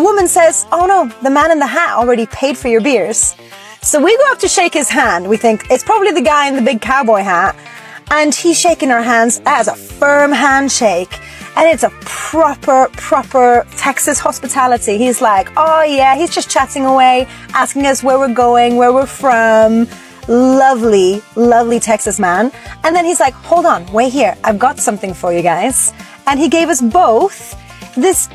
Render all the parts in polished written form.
woman says, oh no, the man in the hat already paid for your beers. So we go up to shake his hand. We think it's probably the guy in the big cowboy hat. And he's shaking our hands as a firm handshake. And it's a proper Texas hospitality. He's like, oh yeah, he's just chatting away, asking us where we're going, where we're from. Lovely, lovely Texas man. And then he's like, hold on, wait here. I've got something for you guys. And he gave us both this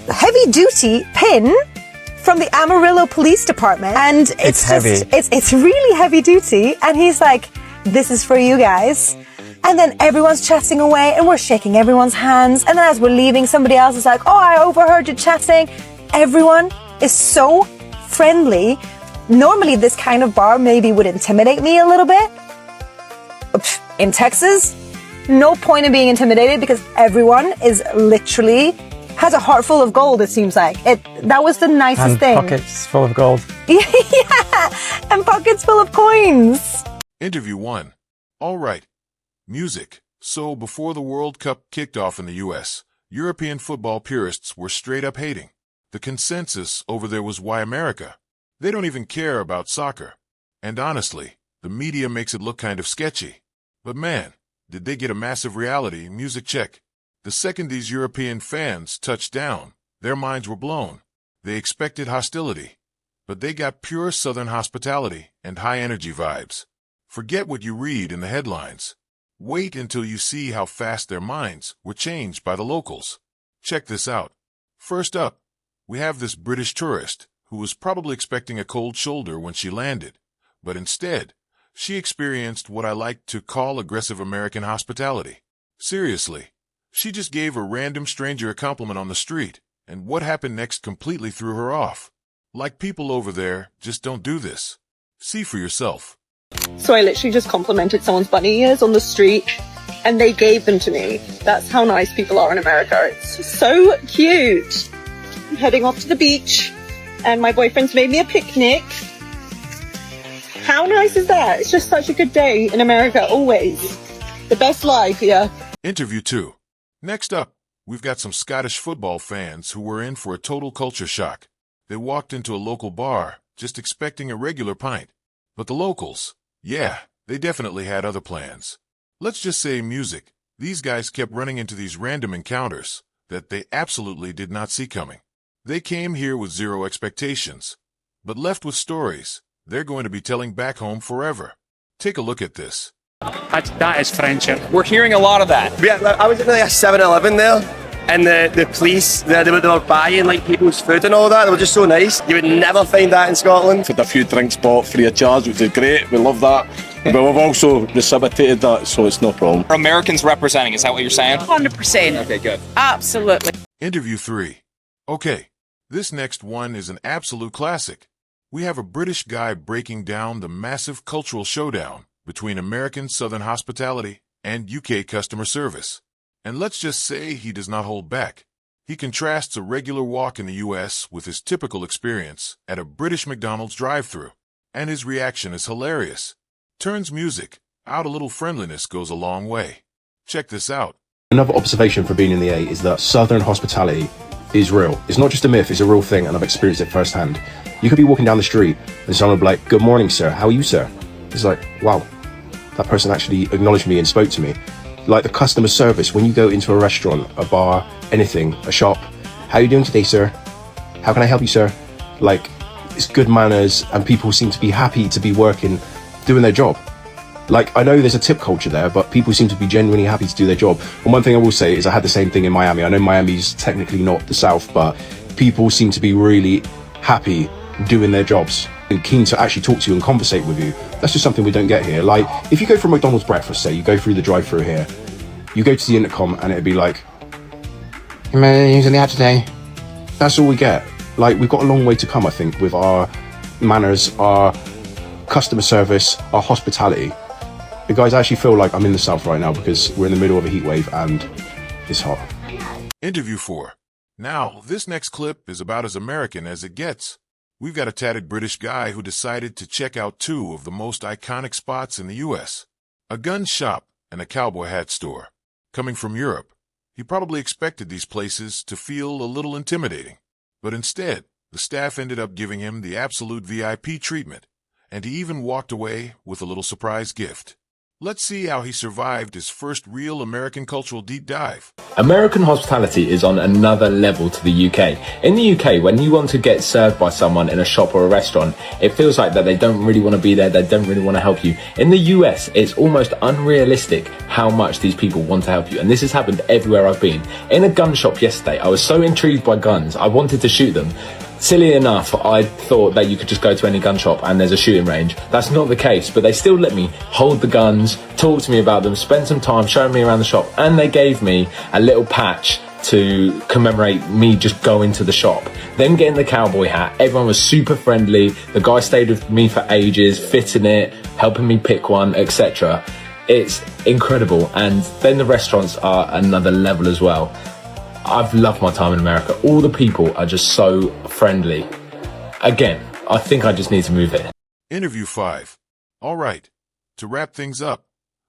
heavy duty pin from the Amarillo Police Department. And it's heavy. It's really heavy duty. And he's like, this is for you guys. And then everyone's chatting away and we're shaking everyone's hands. And then as we're leaving, somebody else is like, oh, I overheard you chatting. Everyone is so friendly. Normally this kind of bar maybe would intimidate me a little bit. In Texas, no point in being intimidated because everyone is literally has a heart full of gold, it seems like. That was the nicest thing. And pockets full of gold. Yeah, and pockets full of coins. Interview 1. All right. Music. So before the World Cup kicked off in the U.S., European football purists were straight up hating. The consensus over there was why America? They don't even care about soccer. And honestly, the media makes it look kind of sketchy. But man, did they get a massive reality music check. The second these European fans touched down, their minds were blown. They expected hostility, but they got pure Southern hospitality and high-energy vibes. Forget what you read in the headlines. Wait until you see how fast their minds were changed by the locals. Check this out. First up, we have this British tourist who was probably expecting a cold shoulder when she landed, but instead, she experienced what I like to call aggressive American hospitality. Seriously, she just gave a random stranger a compliment on the street, and what happened next completely threw her off. Like people over there just don't do this. See for yourself. So I literally just complimented someone's bunny ears on the street and they gave them to me. That's how nice people are in America. It's so cute. I'm heading off to the beach and my boyfriend's made me a picnic. How nice is that? It's just such a good day in America, always. The best life, yeah. Interview 2. Next up, we've got some Scottish football fans who were in for a total culture shock. They walked into a local bar just expecting a regular pint. But the locals, yeah, they definitely had other plans. Let's just say music. These guys kept running into these random encounters that they absolutely did not see coming. They came here with zero expectations, but left with stories they're going to be telling back home forever. Take a look at this. That is friendship. We're hearing a lot of that. Yeah, I was at like a 7-Eleven there, and the police, they were buying like people's food and all that. They were just so nice. You would never find that in Scotland. Had a few drinks bought free of charge, which is great. We love that. But we've also reciprocated that, so it's no problem. Are Americans representing, is that what you're saying? 100%. Okay, good. Absolutely. Interview 3. Okay, this next one is an absolute classic. We have a British guy breaking down the massive cultural showdown between American Southern hospitality and UK customer service. And let's just say he does not hold back. He contrasts a regular walk in the US with his typical experience at a British McDonald's drive-thru, and his reaction is hilarious. Turns music out, a little friendliness goes a long way. Check this out. Another observation for being in the A is that Southern hospitality is real. It's not just a myth, it's a real thing, and I've experienced it firsthand. You could be walking down the street and someone will be like, good morning, sir. How are you, sir? It's like, wow, that person actually acknowledged me and spoke to me. Like the customer service, when you go into a restaurant, a bar, anything, a shop, how are you doing today, sir? How can I help you, sir? Like, it's good manners and people seem to be happy to be working, doing their job. Like, I know there's a tip culture there, but people seem to be genuinely happy to do their job. And one thing I will say is I had the same thing in Miami. I know Miami's technically not the South, but people seem to be really happy doing their jobs and keen to actually talk to you and conversate with you. That's just something we don't get here. Like, if you go for a McDonald's breakfast, say, you go through the drive-thru here, you go to the intercom and it'd be like, "Am I usually out today?" That's all we get. Like, we've got a long way to come, I think, with our manners, our customer service, our hospitality. The guys, I actually feel like I'm in the South right now because we're in the middle of a heat wave and it's hot. Interview 4. Now, this next clip is about as American as it gets. We've got a tatted British guy who decided to check out 2 of the most iconic spots in the U.S. A gun shop and a cowboy hat store. Coming from Europe, he probably expected these places to feel a little intimidating. But instead, the staff ended up giving him the absolute VIP treatment, and he even walked away with a little surprise gift. Let's see how he survived his first real American cultural deep dive. American hospitality is on another level to the UK. In the UK, when you want to get served by someone in a shop or a restaurant, it feels like that they don't really want to be there, they don't really want to help you. In the US, it's almost unrealistic how much these people want to help you. And this has happened everywhere I've been. In a gun shop yesterday, I was so intrigued by guns, I wanted to shoot them. Silly enough, I thought that you could just go to any gun shop and there's a shooting range. That's not the case, but they still let me hold the guns, talk to me about them, spend some time showing me around the shop, and they gave me a little patch to commemorate me just going to the shop. Then getting the cowboy hat, everyone was super friendly, the guy stayed with me for ages, fitting it, helping me pick one, etc. It's incredible, and then the restaurants are another level as well. I've loved my time in America. All the people are just so friendly. Again, I think I just need to move here. Interview 5. All right, to wrap things up,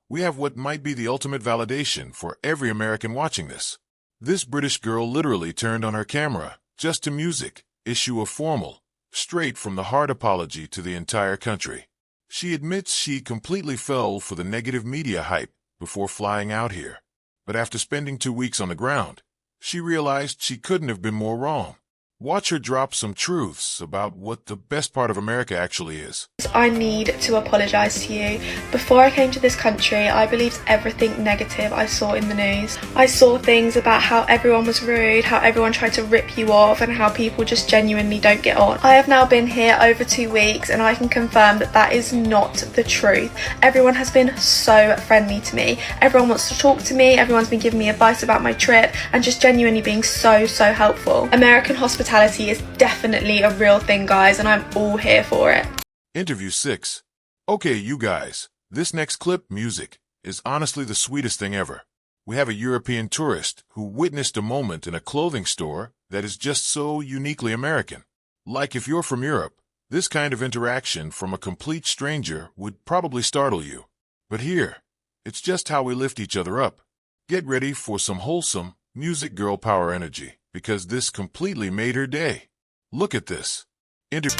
we have what might be the ultimate validation for every American watching this. This British girl literally turned on her camera, just to music, issue a formal, straight from the heart apology to the entire country. She admits she completely fell for the negative media hype before flying out here. But after spending 2 weeks on the ground, she realized she couldn't have been more wrong. Watch her drop some truths about what the best part of America actually is. I need to apologise to you. Before I came to this country, I believed everything negative I saw in the news. I saw things about how everyone was rude, how everyone tried to rip you off, and how people just genuinely don't get on. I have now been here over 2 weeks, and I can confirm that that is not the truth. Everyone has been so friendly to me. Everyone wants to talk to me, everyone's been giving me advice about my trip, and just genuinely being so helpful. American hospitality is definitely a real thing, guys, and I'm all here for it. Interview 6. Okay, you guys, this next clip, music, is honestly the sweetest thing ever. We have a European tourist who witnessed a moment in a clothing store that is just so uniquely American. Like if you're from Europe, this kind of interaction from a complete stranger would probably startle you. But here, it's just how we lift each other up. Get ready for some wholesome music girl power energy, because this completely made her day. Look at this.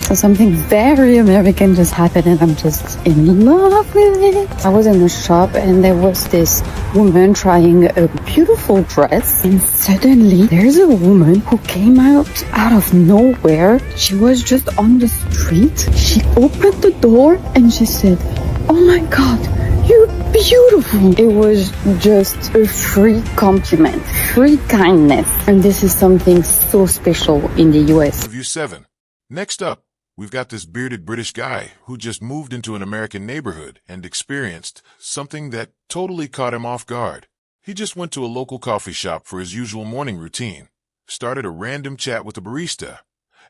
So something very American just happened and I'm just in love with it. I was in a shop and there was this woman trying a beautiful dress, and suddenly there's a woman who came out of nowhere. She was just on the street. She opened the door and she said, "Oh my God, you're beautiful." It was just a free compliment, free kindness. And this is something so special in the US. Interview 7. Next up, we've got this bearded British guy who just moved into an American neighborhood and experienced something that totally caught him off guard. He just went to a local coffee shop for his usual morning routine, started a random chat with the barista,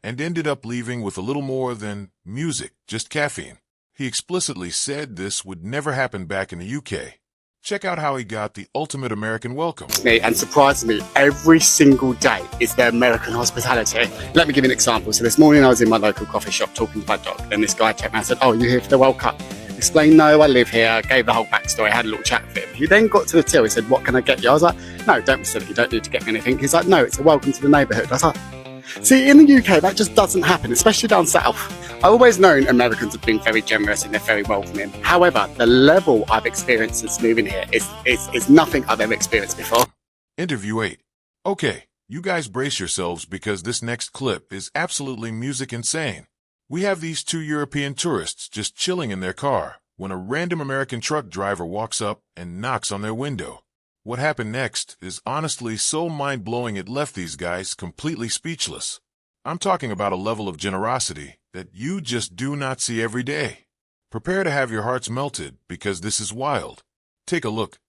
and ended up leaving with a little more than music, just caffeine. He explicitly said this would never happen back in the UK. Check out how he got the ultimate American welcome. And surprisingly, every single day is their American hospitality. Let me give you an example. So this morning I was in my local coffee shop talking to my dog, and this guy checked me out and said, "Oh, you're here for the World Cup?" Explained, "No, I live here." Gave the whole backstory, had a little chat with him. He then got to the till, he said, "What can I get you?" I was like, "No, don't be silly, you don't need to get me anything." He's like, "No, it's a welcome to the neighbourhood." I was like, see, in the UK, that just doesn't happen, especially down south. I've always known Americans have been very generous and they're very welcoming. However, the level I've experienced since moving here is nothing I've ever experienced before. Interview 8. Okay, you guys brace yourselves because this next clip is absolutely music insane. We have these 2 European tourists just chilling in their car when a random American truck driver walks up and knocks on their window. What happened next is honestly so mind-blowing it left these guys completely speechless. I'm talking about a level of generosity that you just do not see every day. Prepare to have your hearts melted because this is wild. Take a look.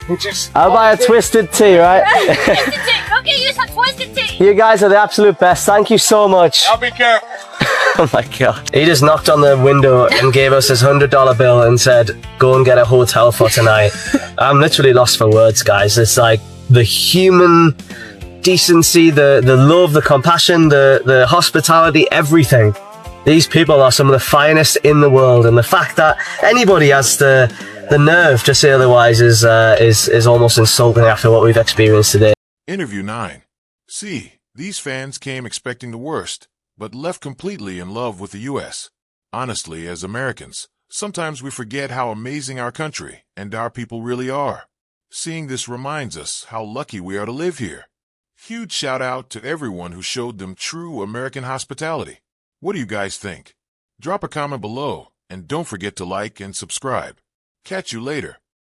I'll buy a twisted tea, right? Twisted tea! Go get you some twisted tea! You guys are the absolute best. Thank you so much. I'll be careful. Oh my God. He just knocked on the window and gave us his $100 bill and said, "Go and get a hotel for tonight." I'm literally lost for words, guys. It's like the human decency, the love, the compassion, the hospitality, everything. These people are some of the finest in the world, and the fact that anybody has the nerve to say otherwise is almost insulting after what we've experienced today. Interview 9. See, These fans came expecting the worst, but left completely in love with the U.S. Honestly, as Americans, sometimes we forget how amazing our country and our people really are. Seeing this reminds us how lucky we are to live here. Huge shout out to everyone who showed them true American hospitality. What do you guys think? Drop a comment below, and don't forget to like and subscribe. Catch you later.